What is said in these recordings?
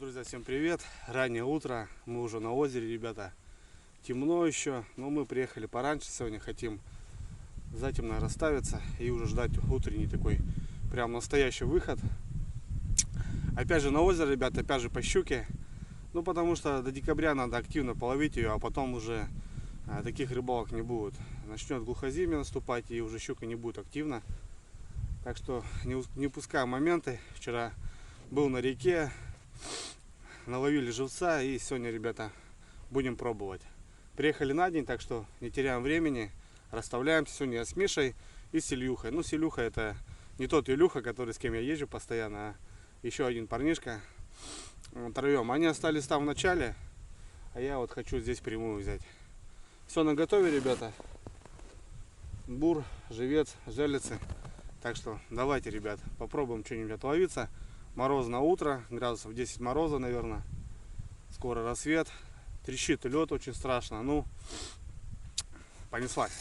Друзья, всем привет! Раннее утро, мы уже на озере, ребята. Темно еще, но мы приехали пораньше сегодня, хотим затемно расставиться и уже ждать утренний такой прям настоящий выход. Опять же на озеро, ребята, опять же по щуке. Ну потому что до декабря надо активно половить ее, а потом уже таких рыбалок не будет. Начнет глухозимье наступать и уже щука не будет активна. Так что не упускаем моменты. Вчера был на реке, наловили живца, и сегодня, ребята, будем пробовать. Приехали на день, так что не теряем времени, расставляемся. Сегодня я с Мишей и с Ильюхой. Ну, с Илюхой это не тот Илюха, который с кем я езжу постоянно, а еще один парнишка. Втроем. Они остались там в начале, а я вот хочу здесь прямую взять. Все на готове, ребята. Бур, живец, жерлицы. Так что давайте, ребят, попробуем что-нибудь отловиться. Морозное утро, градусов 10 мороза, наверное. Скоро рассвет. Трещит лед очень страшно. Ну, понеслась.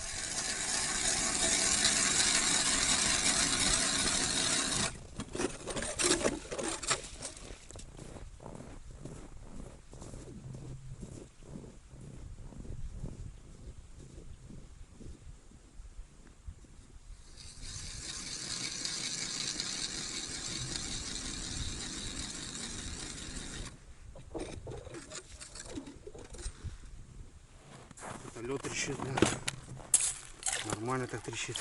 Лед трещит, да. Нормально так трещит.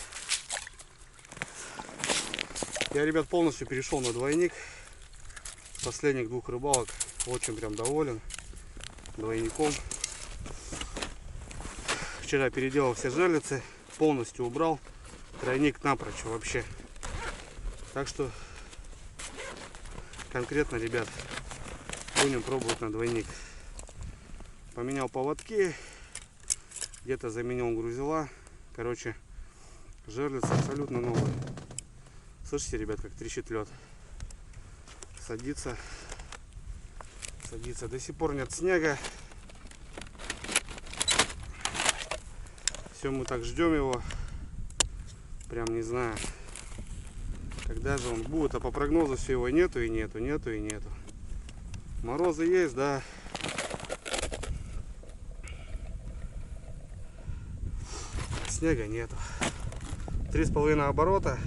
Я, ребят, полностью перешел на двойник. С последних двух рыбалок очень прям доволен двойником. Вчера переделал все жерлицы, полностью убрал. Тройник напрочь вообще. Так что конкретно, ребят, будем пробовать на двойник. Поменял поводки. Где-то заменил грузила. Короче, жерлица абсолютно новая. Слышите, ребят, как трещит лед? Садится. Садится. До сих пор нет снега. Все, мы так ждем его. Прям не знаю, когда же он будет. А по прогнозу все его нету и нету, нету и нету. Морозы есть, да. Снега нету. 3,5 оборота.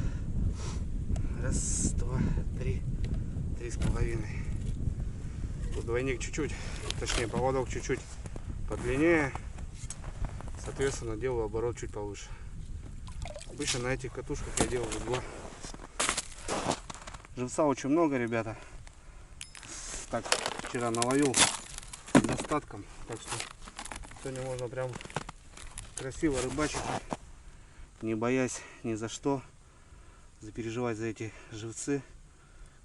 Раз, два, три. 3,5. Тут двойник чуть-чуть, точнее поводок чуть-чуть подлиннее. Соответственно, делаю оборот чуть повыше. Обычно на этих катушках я делаю 2. Живца очень много, ребята. Так, вчера наловил с достатком. Так что сегодня можно прям красиво рыбачить, не боясь ни за что запереживать за эти живцы,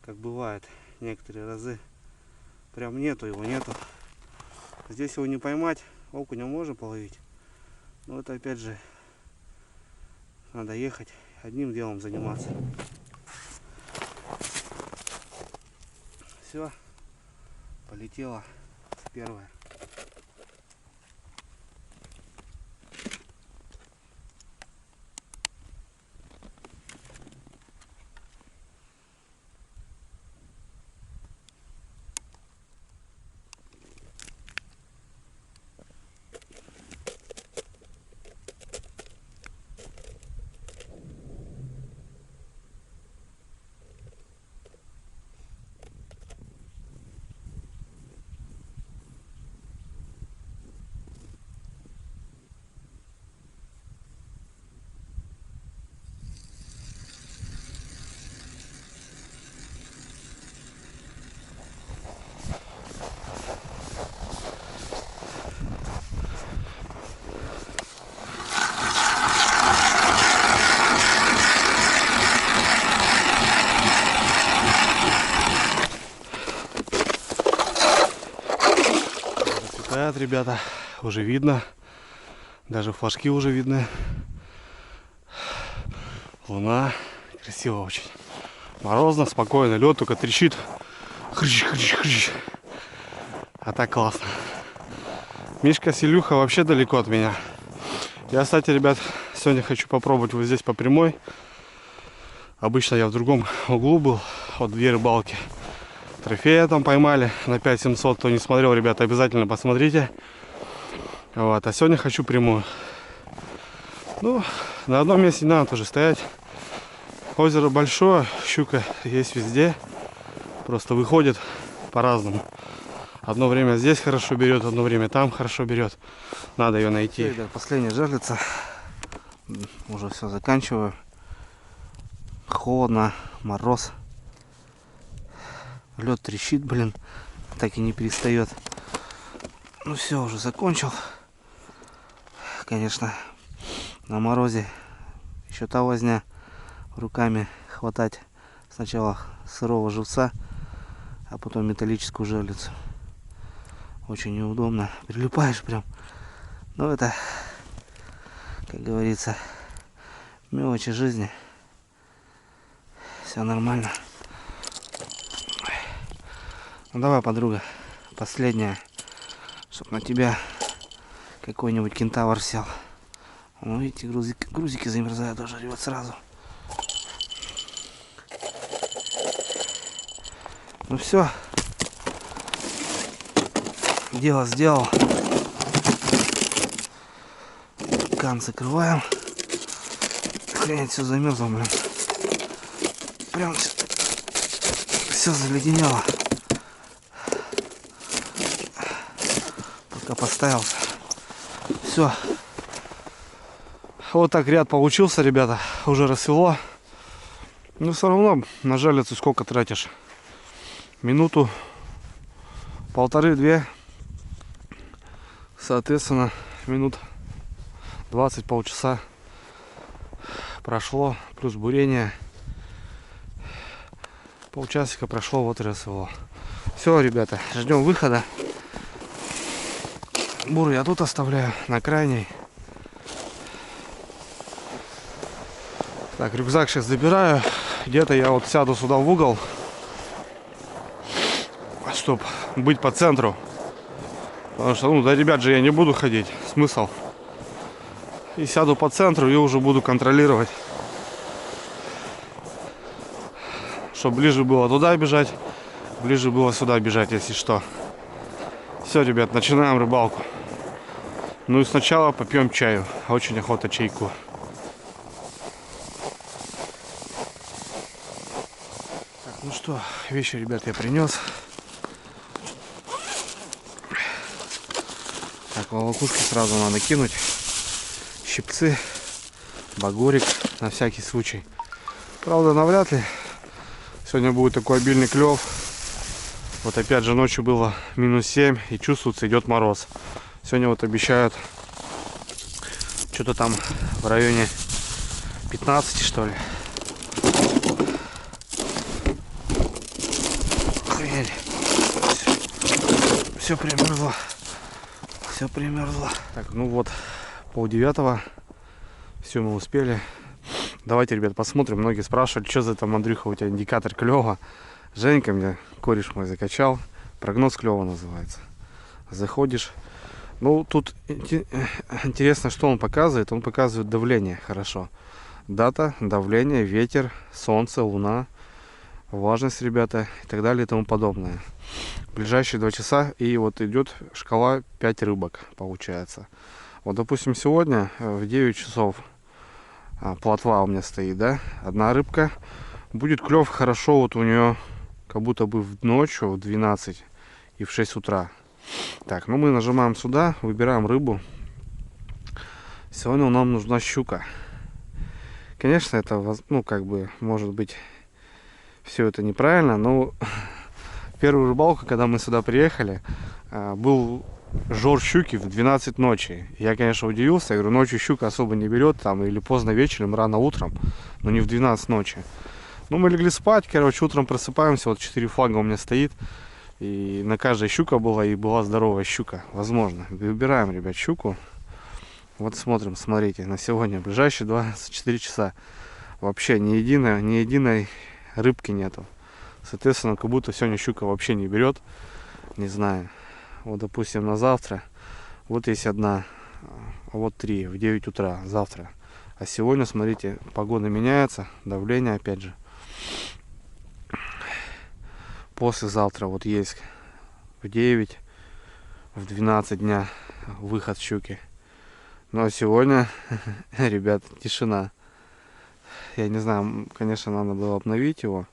как бывает некоторые разы. Прям нету его, нету. Здесь его не поймать, окуня можно половить, но это опять же надо ехать, одним делом заниматься. Все, полетела первая. Ребята, уже видно, даже флажки уже видны. Луна, красиво очень. Морозно, спокойно, лед только трещит. Хрыщ, хрыщ, хрыщ. А так классно. Мишка с Илюха вообще далеко от меня. Я, кстати, ребят, сегодня хочу попробовать вот здесь по прямой. Обычно я в другом углу был, вот 2 рыбалки. трофея там поймали на 5700. Кто не смотрел, ребята, обязательно посмотрите. Вот. А сегодня хочу прямую. Ну, на одном месте не надо тоже стоять. Озеро большое, щука есть везде. Просто выходит по-разному. Одно время здесь хорошо берет, одно время там хорошо берет. Надо ее найти. Все, ребят, последняя жерлица. Уже все заканчиваю. Холодно, мороз. Лед трещит, блин. Так и не перестает. Ну все, уже закончил. Конечно, на морозе еще та возня. Руками хватать сначала сырого живца, а потом металлическую жерлицу. Очень неудобно. Прилипаешь прям. Но это, как говорится, мелочи жизни. Все нормально. Ну давай, подруга, последняя, чтоб на тебя какой-нибудь кентавр сел. Ну видите, грузики замерзают, уже рвет сразу. Ну все, дело сделал. Кан закрываем. Хрень, все замерзло, блин. Прям все заледенело. Пока поставился. Все. Вот так ряд получился, ребята. Уже рассвело. Но все равно на жерлицу сколько тратишь? Минуту, полторы-две. Соответственно, минут 20, полчаса прошло. Плюс бурение. Полчасика прошло, вот и рассвело. Все, ребята, ждем выхода. Буру я тут оставляю, на крайней. Так, рюкзак сейчас забираю. Где-то я вот сяду сюда в угол, чтобы быть по центру. Потому что, ну, до ребят же я не буду ходить. Смысл. И сяду по центру и уже буду контролировать. Чтобы ближе было туда бежать, ближе было сюда бежать, если что. Все, ребят, начинаем рыбалку. Ну и сначала попьем чаю. Очень охота чайку. Так, ну что, вещи, ребят, я принес. Так, волокушки сразу надо кинуть. Щипцы, багорик на всякий случай. Правда, навряд ли сегодня будет такой обильный клев. Вот опять же ночью было -7 и чувствуется, идет мороз. Сегодня вот обещают что-то там в районе 15, что ли. Охренеть. Все примерзло. Все примерзло. Так, ну вот, 8:30. Все, мы успели. Давайте, ребят, посмотрим. Многие спрашивали, что за там, Андрюха, у тебя индикатор клёва. Женька мне, кореш мой, закачал. Прогноз клёва называется. Заходишь. Ну, тут интересно, что он показывает. Он показывает давление, хорошо. Дата, давление, ветер, солнце, луна, влажность, ребята, и так далее и тому подобное. Ближайшие 2 часа, и вот идет шкала 5 рыбок, получается. Вот, допустим, сегодня в 9 часов плотва у меня стоит, да, одна рыбка. Будет клев хорошо, вот у нее как будто бы ночью в 12 и в 6 утра. Так, ну мы нажимаем сюда, выбираем рыбу. Сегодня нам нужна щука. Конечно, это, ну, как бы, может быть, все это неправильно, но первую рыбалку, когда мы сюда приехали, был жор щуки в 12 ночи. Я, конечно, удивился. Я говорю, ночью щука особо не берет, там, или поздно вечером, рано утром, но не в 12 ночи. Ну, мы легли спать, короче, утром просыпаемся, вот 4 флага у меня стоит. И на каждой щука была, и была здоровая щука. Возможно. Выбираем, ребят, щуку. Вот смотрим, смотрите, на сегодня, ближайшие 24 часа. Вообще ни единой рыбки нету. Соответственно, как будто сегодня щука вообще не берет. Не знаю. Вот, допустим, на завтра. Вот есть одна. Вот 3 в 9 утра завтра. А сегодня, смотрите, погода меняется. Давление, опять же. послезавтра вот есть в 9, в 12 дня выход щуки. Но сегодня, ребят, тишина. Я не знаю, конечно, надо было обновить его.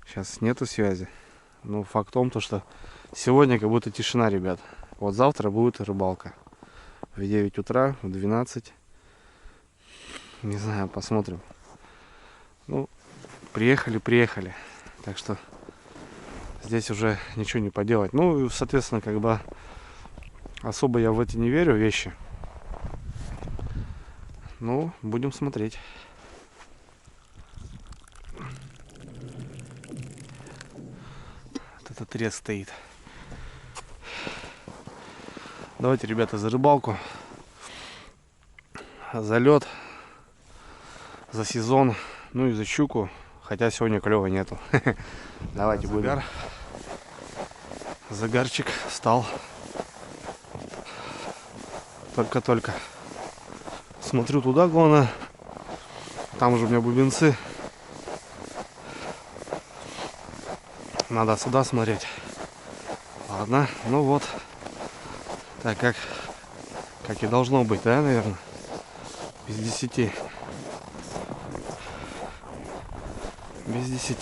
Сейчас нету связи. Но факт в том, что сегодня как будто тишина, ребят. Вот завтра будет рыбалка. В 9 утра, в 12. Не знаю, посмотрим. Ну, приехали. Так что здесь уже ничего не поделать. Ну, соответственно, как бы особо я в эти не верю вещи. Ну, будем смотреть. Вот этот треск стоит. Давайте, ребята, за рыбалку. За лед. За сезон. Ну и за щуку. Хотя сегодня клёва нету. Давайте будем. Загарчик встал. Только-только. Смотрю туда, главное. Там же у меня бубенцы. Надо сюда смотреть. Ладно, ну вот. Так как и должно быть, да, наверное? Без 10. Без 10.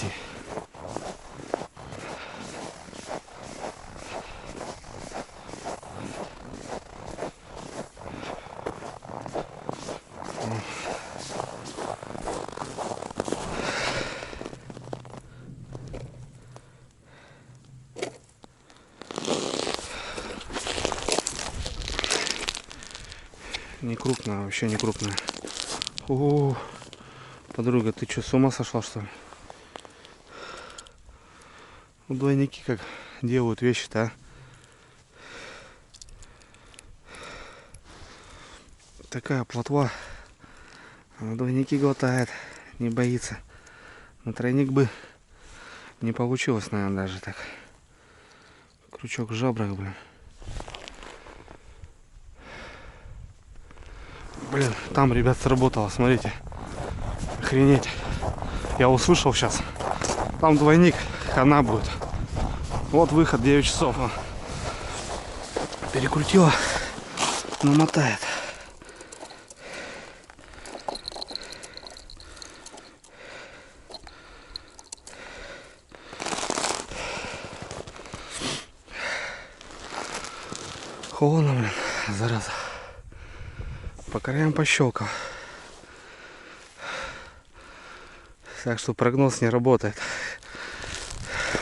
Не крупная, вообще не крупная. О, подруга, ты что, с ума сошла, что ли? Ну, двойники как делают вещи-то, а? Такая плотва. Она двойники глотает, не боится. На тройник бы не получилось, наверное, даже так. Крючок в жабрах, блин. Блин, там, ребят, сработало, смотрите. Охренеть. Я услышал сейчас. Там двойник, хана будет. Вот выход, 9 часов. Перекрутила, но мотает. Холодно, блин, зараза. По краям пощелкал. Так что прогноз не работает.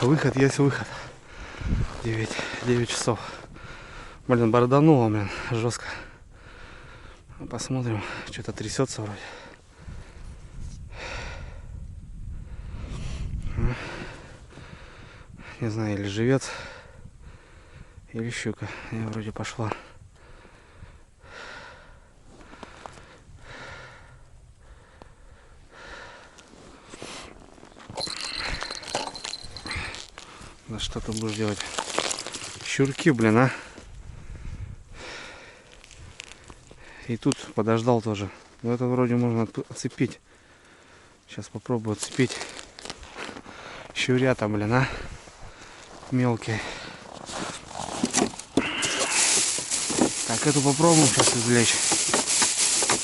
Выход есть выход. 9 часов. Блин, бордануло, блин, жестко. Посмотрим. Что-то трясется вроде. Не знаю, или живец, или щука. Я вроде пошла. Да что ты будешь делать? Щурки, блин, а. И тут подождал тоже. Но это вроде можно отцепить. Сейчас попробую отцепить. Щурята, блин, а. Мелкие. Так, эту попробуем сейчас извлечь.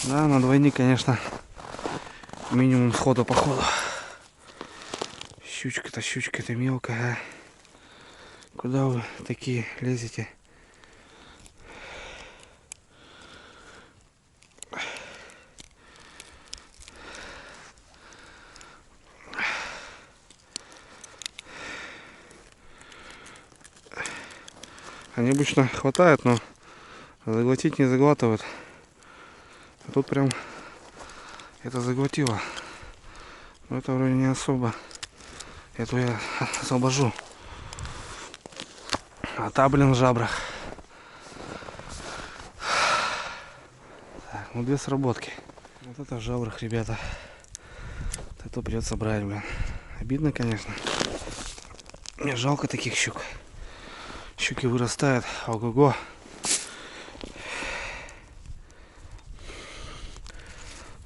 Да, на двойник, конечно, минимум схода по ходу. Щучка-то мелкая. Куда вы такие лезете? Они обычно хватают, но заглотить не заглатывают. А тут прям это заглотило. Но это вроде не особо. Эту я освобожу. А та, блин, в жабрах. Так, ну 2 сработки. Вот это в жабрах, ребята. Вот это придется брать, блин. Обидно, конечно. Мне жалко таких щук. Щуки вырастают. Ого-го.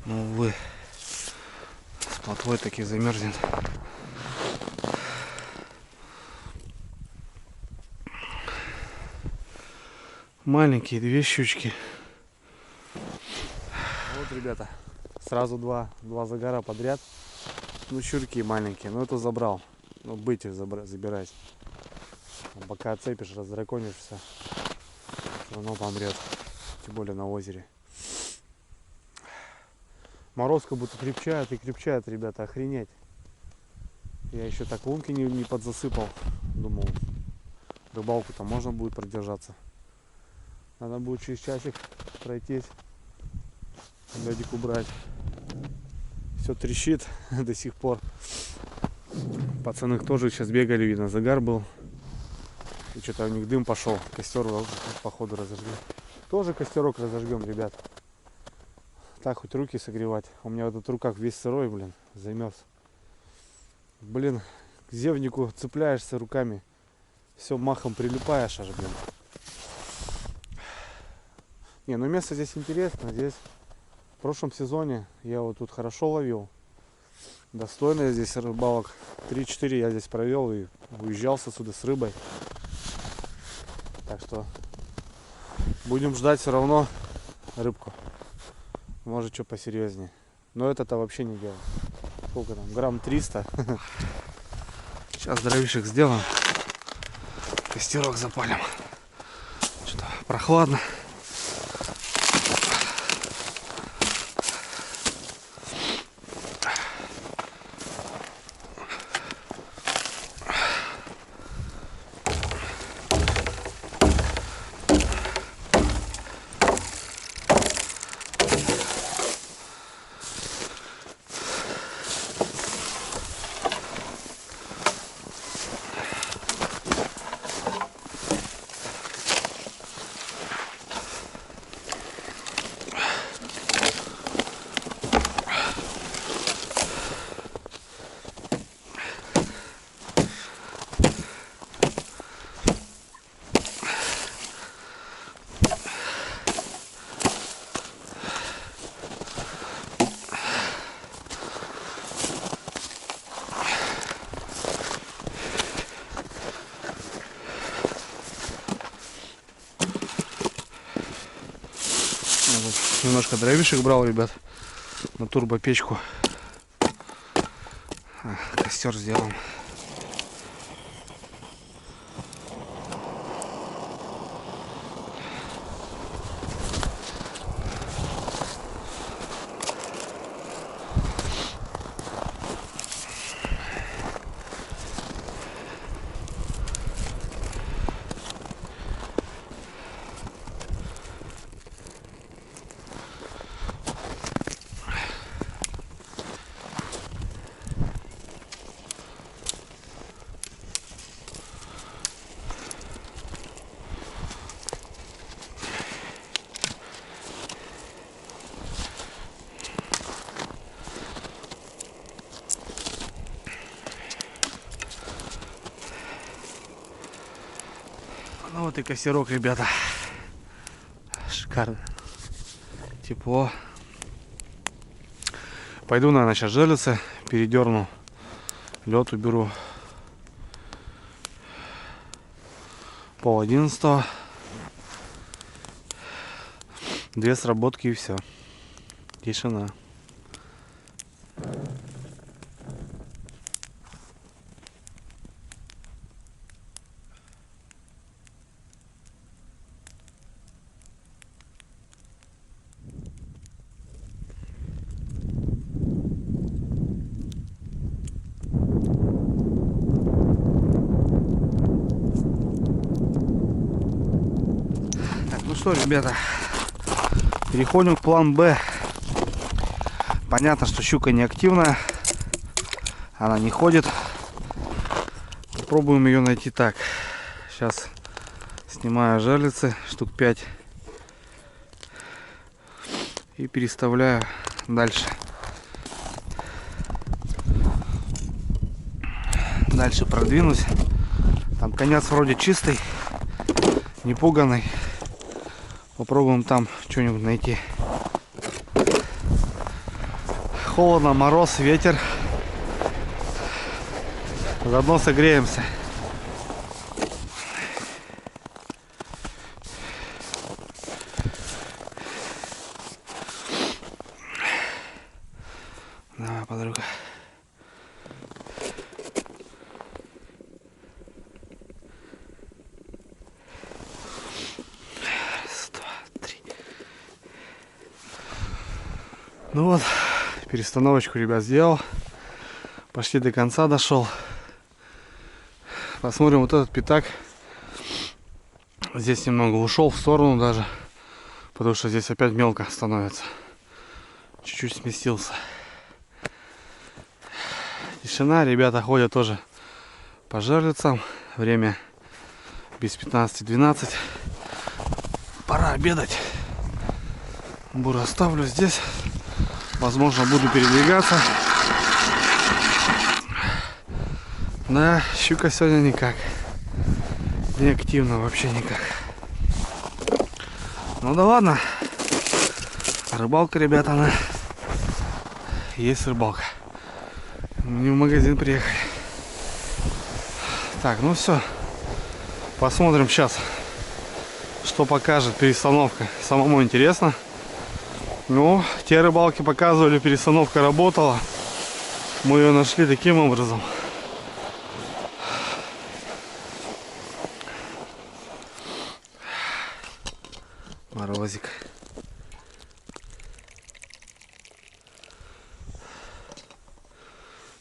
Ну, увы. С плотвой таки замерзнет. Маленькие 2 щучки. Вот, ребята, сразу два загара подряд. Ну, щурки маленькие, но это забрал. Ну, быть их забирать. Пока отцепишь, раздраконишься, все равно помрет. Тем более на озере. Мороз как будто крепчает и крепчает, ребята, охренеть. Я еще так лунки не подзасыпал. Думал, рыбалку-то можно будет продержаться. Надо будет через часик пройтись, ледик убрать. Все трещит до сих пор. Пацаны тоже сейчас бегали, видно, загар был. И что-то у них дым пошел. Костер походу разожгли. Тоже костерок разожгем, ребят. Так хоть руки согревать. У меня этот рукав весь сырой, блин, замерз. Блин, к зевнику цепляешься руками. Все махом прилипаешь аж, блин. Не, ну место здесь интересно. Здесь в прошлом сезоне я вот тут хорошо ловил. Достойно здесь рыбалок. 3-4 я здесь провел и уезжал отсюда с рыбой. Так что будем ждать все равно рыбку. Может, что посерьезнее. Но это-то вообще не дело. Сколько там? Грамм 300. Сейчас дровишек сделаем. Костерок запалим. Что-то прохладно. Немножко дровишек брал, ребят, на турбопечку. Костер сделаем. Ну вот и костерок, ребята. Шикарно. Тепло. Пойду, наверное, сейчас жерлицы передерну. Лед уберу. 10:30. 2 сработки и все. Тишина. Ну что, ребята, переходим к плану Б. Понятно, что щука не активная, она не ходит. Попробуем ее найти так. Сейчас снимаю жерлицы, штук 5, и переставляю дальше. Дальше продвинусь. Там конец вроде чистый, не пуганый. Попробуем там что-нибудь найти. Холодно, мороз, ветер. Заодно согреемся. Ну вот, перестановочку, ребят, сделал. Почти до конца дошел. Посмотрим вот этот пятак. Здесь немного ушел в сторону даже, потому что здесь опять мелко становится. Чуть-чуть сместился. Тишина, ребята ходят тоже по жерлицам. Время без 15-12. Пора обедать. Буру оставлю здесь. Возможно, буду передвигаться. Да, щука сегодня никак. Не активно, вообще никак. Ну да ладно. Рыбалка, ребята, она есть рыбалка. Не в магазин приехали. Так, ну все. Посмотрим сейчас, что покажет перестановка. Самому интересно. Ну, те рыбалки показывали, перестановка работала. Мы ее нашли таким образом. Морозик.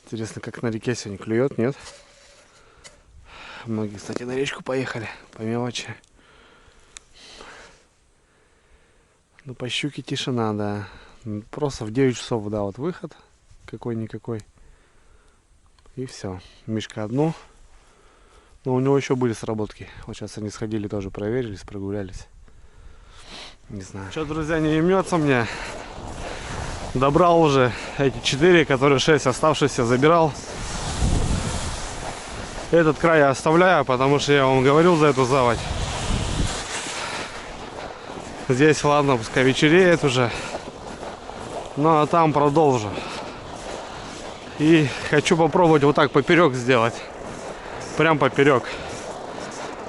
Интересно, как на реке сегодня клюет, нет? Многие, кстати, на речку поехали по мелочи. Ну, по щуке тишина, да. Просто в 9 часов, да, вот выход какой-никакой. И все. Мишка одну. Но у него еще были сработки. Вот сейчас они сходили, тоже проверились, прогулялись. Не знаю. Что, друзья, не имется мне. Добрал уже эти 4, которые 6 оставшиеся забирал. Этот край я оставляю, потому что я вам говорил за эту заводь. Здесь, ладно, пускай вечереет уже. Ну, а там продолжу. И хочу попробовать вот так поперек сделать. Прям поперек.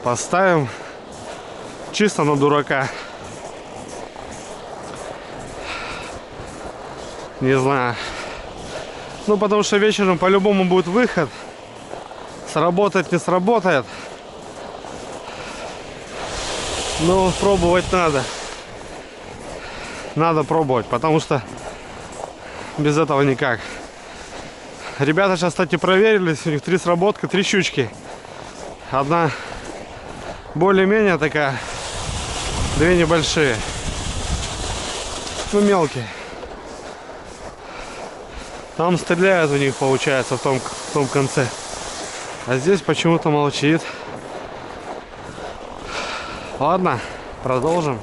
Поставим. Чисто на дурака. Не знаю. Ну, потому что вечером по-любому будет выход. Сработает, не сработает. Но пробовать надо. Надо пробовать, потому что без этого никак. Ребята сейчас, кстати, проверились. У них 3 сработка, 3 щучки. Одна более-менее такая. 2 небольшие. Ну, мелкие. Там стреляют у них, получается, в том конце. А здесь почему-то молчит. Ладно, продолжим.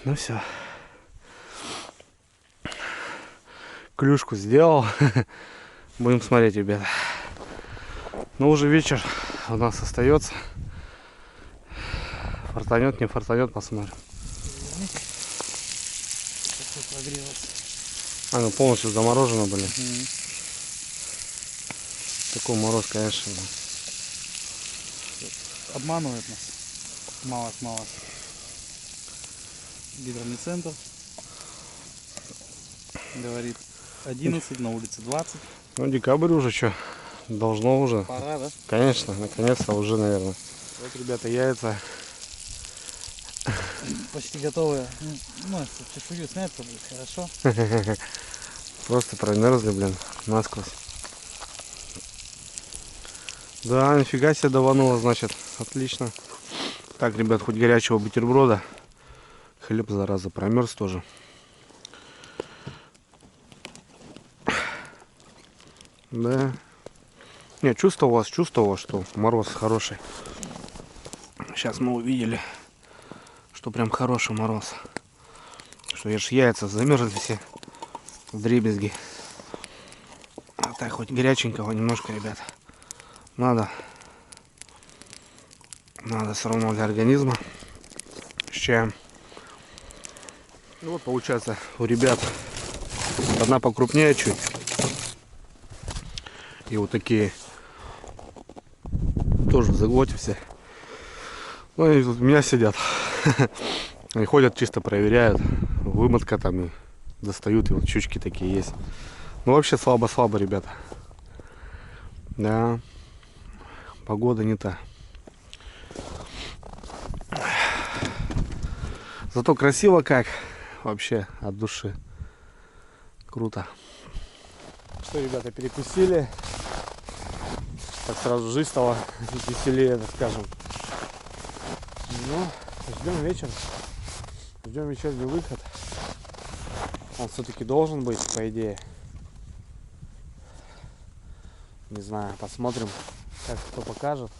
Ну все. Клюшку сделал. Будем смотреть, ребята. Но уже вечер у нас остается. Фартанет, не фартанет, посмотрим. А, ну полностью заморожено, блин. Такой мороз, конечно. Обманывает нас. Мало. Гидромный центр говорит 11, на улице 20. Ну, декабрь уже, что? Должно уже. Пора, да? Конечно, наконец-то уже, наверное. Вот, ребята, яйца. Почти готовые. Ну, если чешую снять, то будет хорошо. Просто промерзли, блин, насквозь. Да, нифига себе давануло, значит. Отлично. Так, ребят, хоть горячего бутерброда. Хлеб, зараза, промерз тоже. Да. Не, чувствовалось, что мороз хороший. Сейчас мы увидели, что прям хороший мороз. Что ешь, яйца замерзли все. Вдребезги. А так, хоть горяченького немножко, ребят. Надо все равно для организма. С чаем. Ну вот, получается, у ребят одна покрупнее чуть. И вот такие тоже в заглоте все. Ну, они тут у меня сидят. Они ходят, чисто проверяют. Вымотка там и достают, и вот щучки такие есть. Ну, вообще слабо-слабо, ребята. Да. Погода не та. Зато красиво как. Вообще от души. Круто. Что, ребята, перекусили. Так сразу жизнь стала веселее, так скажем. Ну, ждем вечер. Ждем вечерний выход. Он все-таки должен быть, по идее. Не знаю, посмотрим, как кто покажет.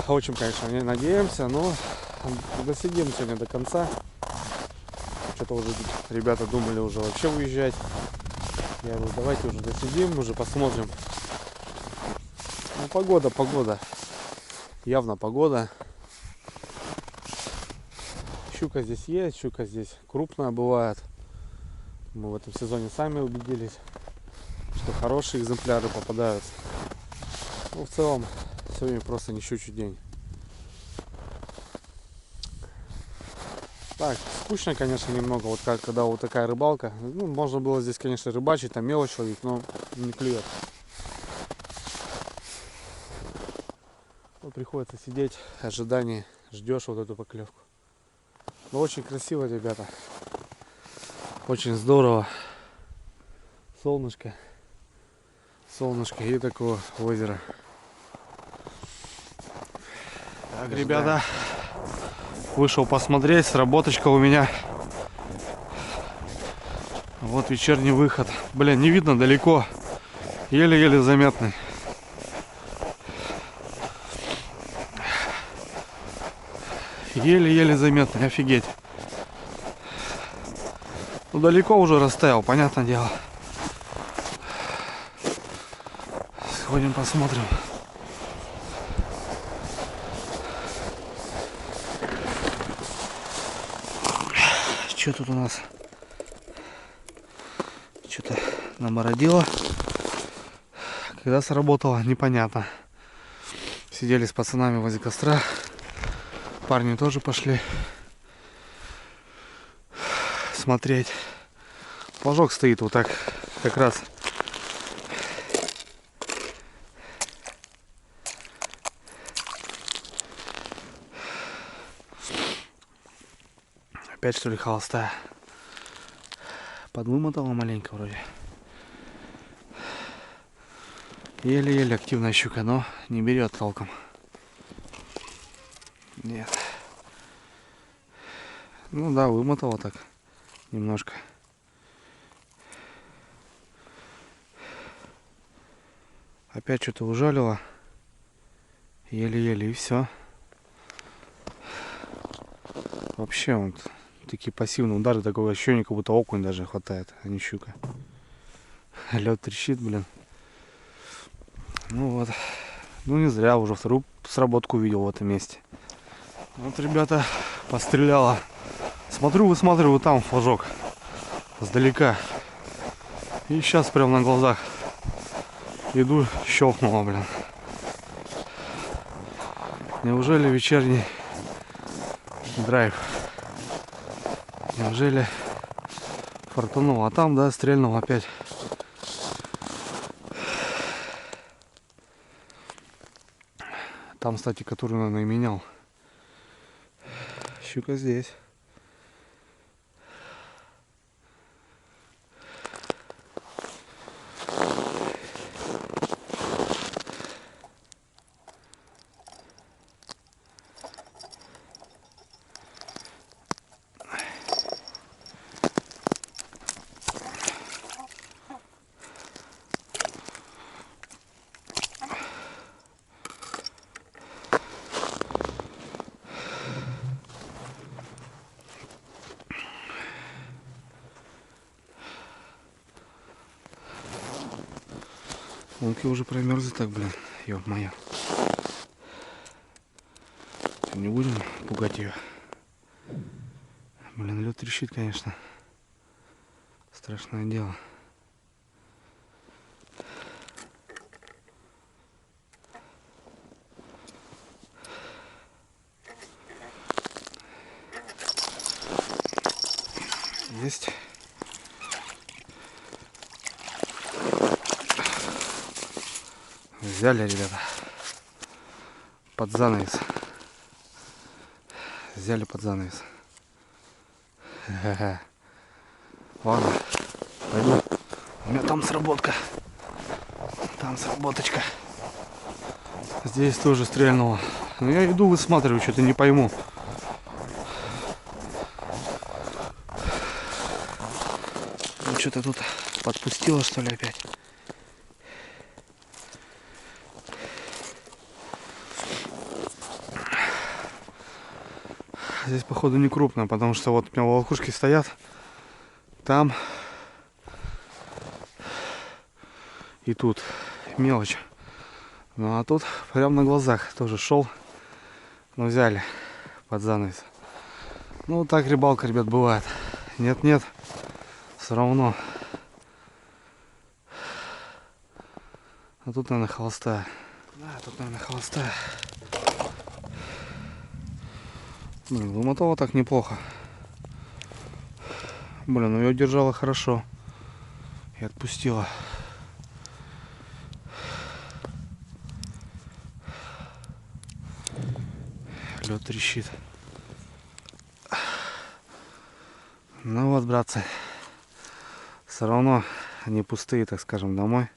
Очень, конечно, не надеемся, но досидим сегодня до конца. Что-то уже ребята думали уже вообще уезжать. Я говорю, давайте уже досидим, уже посмотрим. Ну, погода. Явно погода. Щука здесь есть, щука здесь крупная бывает. Мы в этом сезоне сами убедились, что хорошие экземпляры попадаются. Ну, в целом, сегодня просто не щучий день. Так, скучно, конечно, немного, вот как, когда вот такая рыбалка. Ну, можно было здесь, конечно, рыбачить, там мелочь ловить, но не клюет. Ну, приходится сидеть в ожидании, ждешь вот эту поклевку. Но очень красиво, ребята. Очень здорово. Солнышко. Солнышко и такое озеро. Так, ребята, вышел посмотреть, сработочка у меня. Вот вечерний выход. Блин, не видно далеко. Еле-еле заметный. Еле-еле заметный, офигеть. Ну, далеко уже растаял, понятное дело. Сходим посмотрим. Что тут у нас? Что-то намородило. Когда сработало, непонятно. Сидели с пацанами возле костра. Парни тоже пошли смотреть. Флажок стоит вот так, как раз. Опять что ли холостая. Подвымотала маленько вроде. Еле-еле активная щука, но не берет толком. Нет. Ну да, вымотала так немножко. Опять что-то ужалило. Еле-еле и все. Вообще вот такие пассивные удары, такого ощущения, как будто окунь даже хватает, а не щука. Лед трещит, блин. Ну вот. Ну не зря уже вторую сработку увидел в этом месте. Вот, ребята, постреляла. Смотрю, высматриваю там флажок. Сдалека. И сейчас прям на глазах. Иду, щелкнула, блин. Неужели вечерний драйв? Неужели фартанул? А там, да, стрельнул опять. Там, кстати, которую, наверное, и менял. Щука здесь. Лунки уже промерзли так, блин. Ё-моё. Не будем пугать ее. Блин, лед трещит, конечно. Страшное дело. Взяли, ребята, под занавес. Взяли под занавес. Ха-ха. Ладно, пойду. У меня там сработка. Там сработочка. Здесь тоже стрельнуло. Но я иду высматриваю, что-то не пойму. Ну что-то тут подпустило, что ли, опять. Здесь, походу, не крупно, потому что вот у меня волокушки стоят. Там и тут мелочь. Ну а тут прям на глазах тоже шел. Но взяли под занавес. Ну вот так рыбалка, ребят, бывает. Нет-нет, все равно. А тут, наверное, холостая. Да, тут, наверное, холостая. Блин, вымотала так неплохо. Блин, ну ее держала хорошо. И отпустила. Лед трещит. Ну вот, братцы. Все равно они пустые, так скажем, домой.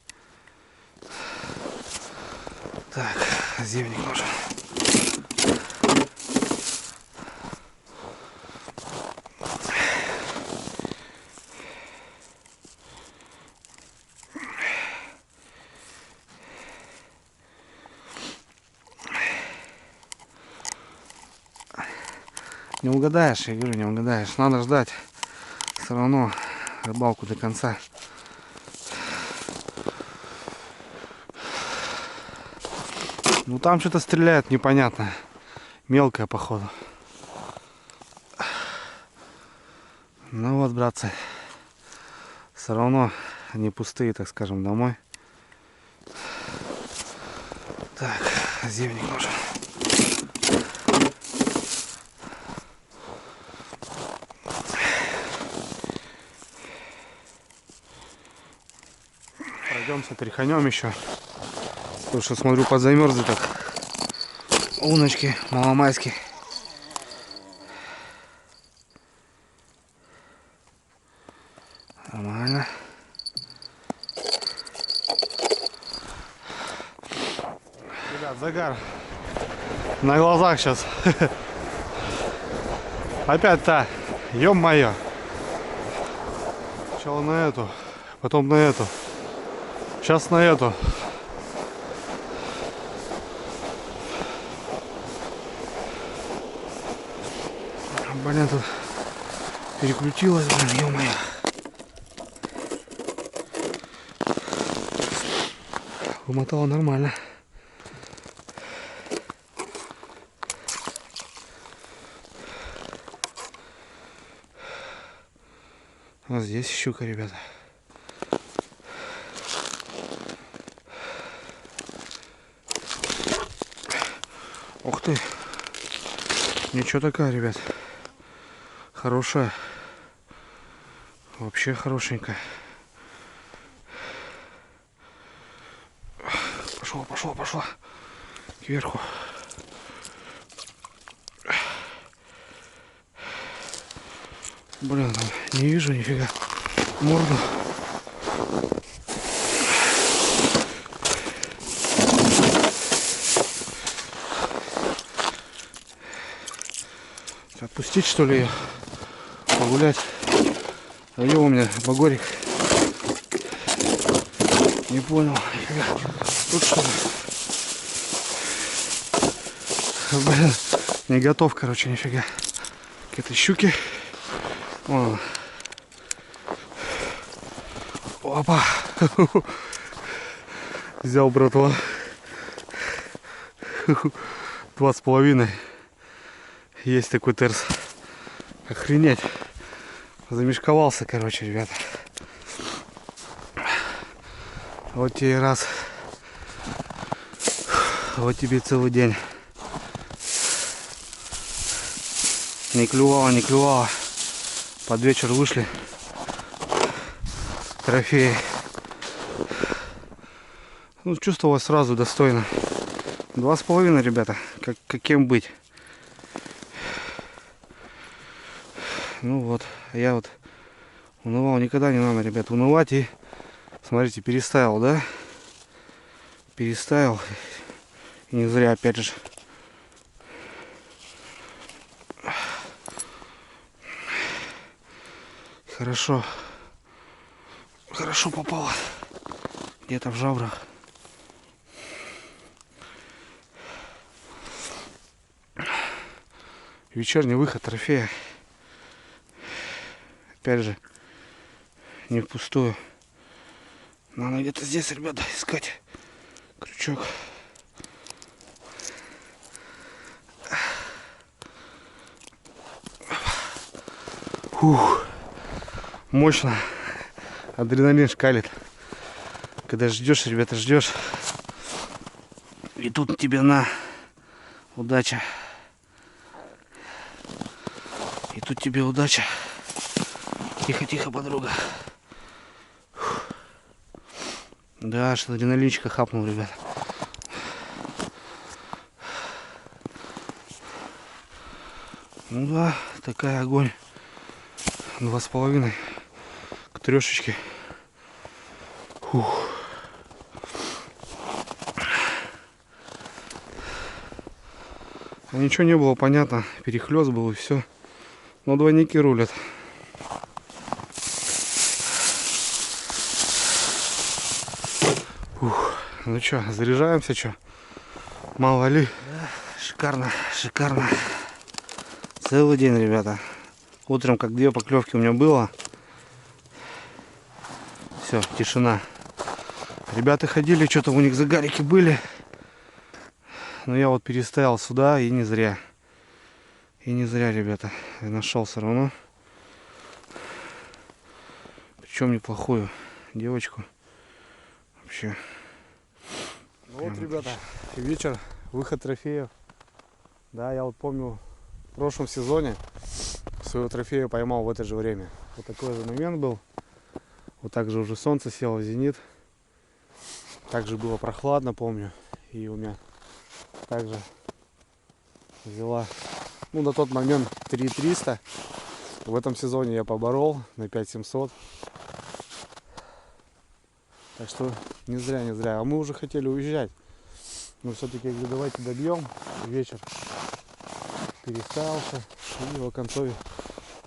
Так, зимник нужен. Не угадаешь, я говорю, не угадаешь. Надо ждать все равно рыбалку до конца. Ну там что-то стреляет непонятно. Мелкое, походу. Ну вот, братцы. Все равно они пустые, так скажем, домой. Так, зимник нужен. Пройдемся, тряханем еще. Потому что, смотрю, подзамерзли так. Уночки маломайские. Нормально. Ребят, загар на глазах сейчас. Опять-то, ё-моё. Сначала на эту, потом на эту. Сейчас на эту. Блин, тут перекрутилась, блин, ё-моё. Умотала нормально. А здесь щука, ребята. Ух ты. Ничего такая, ребят. Хорошая. Вообще хорошенькая. Пошла. Кверху. Блин, не вижу нифига морду. Отпустить, что ли, ее? Погулять. А где у меня багорик? Не понял. Нифига. Тут что ли? Блин, не готов, короче, нифига. К этой щуке. О. Опа. Взял, братва. 2,5. Есть такой терс. Охренеть. Замешковался, короче, ребята. Вот тебе раз. Вот тебе целый день. Не клювало. Под вечер вышли. Трофеи. Ну, чувствовалось сразу достойно. 2,5, ребята. Каким быть? Ну вот, я вот унывал. Никогда не надо, ребят, унывать. И, смотрите, переставил, да? Переставил. И не зря, опять же. Хорошо. Хорошо попало. Где-то в жабрах. Вечерний выход трофея. Опять же, не впустую. Надо где-то здесь, ребята, искать крючок. Фух. Мощно. Адреналин шкалит. Когда ждешь, ребята, ждешь. И тут тебе на удача. И тут тебе удача. Тихо, тихо, подруга. Фух. Да, что адреналинчика хапнул, ребят. Ну да, такая огонь. 2,5 к 3. Фух. А ничего не было понятно. Перехлёст был и все. Но двойники рулят. Фух. Ну что, заряжаемся, что? Мало ли. Да, шикарно, шикарно. Целый день, ребята. Утром как 2 поклевки у меня было. Все, тишина. Ребята ходили, что-то у них загарики были. Но я вот переставил сюда, и не зря. И не зря, ребята. Я нашел все равно. Причем неплохую девочку. Вообще. Ну вот, ребята, вечер, выход трофеев. Да, я вот помню, в прошлом сезоне своего трофея поймал в это же время. Вот такой же момент был. Вот так же уже солнце село в зенит. Также было прохладно, помню. И у меня также взяла, ну, на тот момент 3300. В этом сезоне я поборол на 5700. Так что не зря, не зря. А мы уже хотели уезжать. Но все-таки говорю, давайте добьем. Вечер переставился. И в оконцове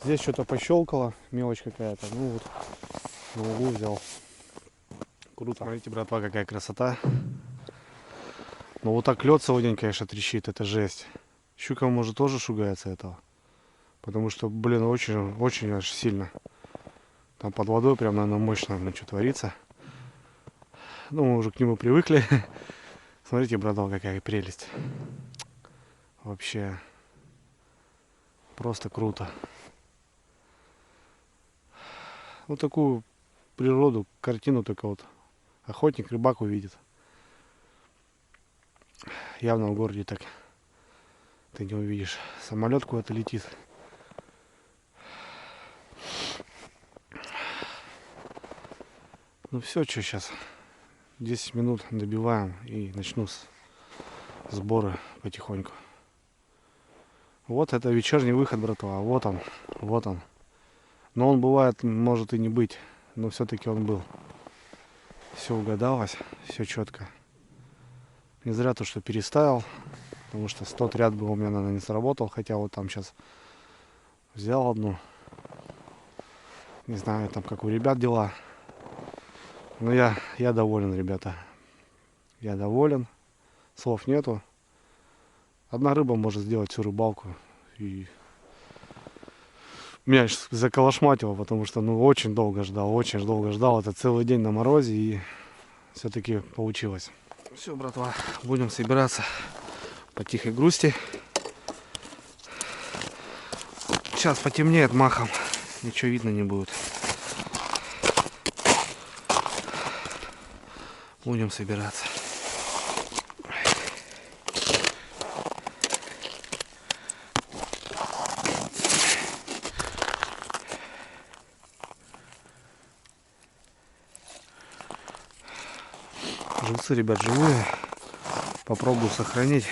здесь что-то пощелкало. Мелочь какая-то. Ну вот на углу взял. Круто. Смотрите, братва, какая красота. Но вот так лед целый день, конечно, трещит. Это жесть. Щука может тоже шугается этого. Потому что, блин, очень аж сильно. Там под водой прям, наверное, мощно что творится. Ну, мы уже к нему привыкли. Смотрите, братва, какая прелесть. Вообще просто круто. Вот такую природу, картину только вот охотник, рыбак увидит. Явно в городе так ты не увидишь. Самолет куда-то летит. Ну все, что сейчас? 10 минут добиваем и начну сборы потихоньку. Вот это вечерний выход, братва. Вот он, вот он. Но он бывает, может и не быть, но все-таки он был. Все угадалось, все четко. Не зря то, что переставил, потому что 100 ряд был у меня, наверное, не сработал, хотя вот там сейчас взял одну. Не знаю, там как у ребят дела. Но я доволен, ребята. Я доволен. Слов нету. Одна рыба может сделать всю рыбалку. И меня заколошматило, потому что очень долго ждал. Это целый день на морозе, и все-таки получилось. Все, братва, будем собираться по тихой грусти. Сейчас потемнеет махом. Ничего видно не будет. Будем собираться. Живцы, ребят, живые. Попробую сохранить.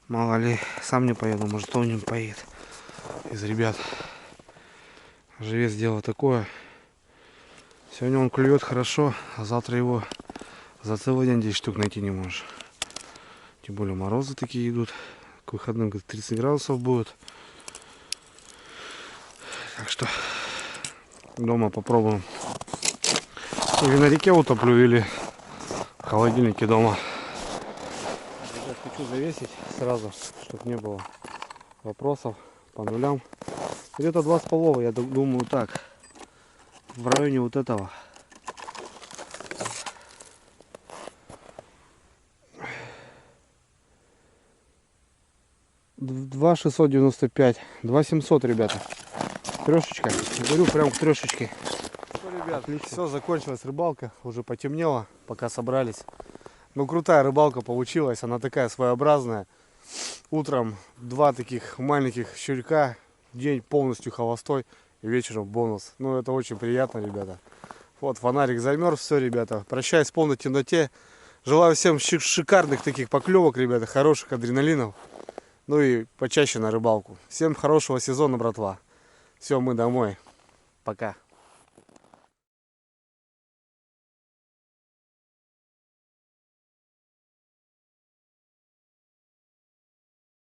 Мало ли, сам не поеду, может кто-нибудь поедет из ребят. Живец дело такое. Сегодня он клюет хорошо, а завтра его за целый день 10 штук найти не можешь. Тем более морозы такие идут. К выходным 30 градусов будет. Так что дома попробуем. Или на реке утоплю, или в холодильнике дома. Ребят, хочу завесить сразу, чтобы не было вопросов по нулям. Где-то 2,5, я думаю, так. В районе вот этого. Два 695, 2700, ребята. Трешечка. Говорю, прям к трешечке. Ребят, все, закончилась рыбалка. Уже потемнело, пока собрались. Ну, крутая рыбалка получилась. Она такая своеобразная. Утром 2 таких маленьких щурька. День полностью холостой. И вечером бонус. Ну, это очень приятно, ребята. Вот, фонарик замерз. Все, ребята. Прощаюсь в полной темноте. Желаю всем шикарных таких поклевок, ребята. Хороших адреналинов. Ну и почаще на рыбалку. Всем хорошего сезона, братва. Все, мы домой. Пока.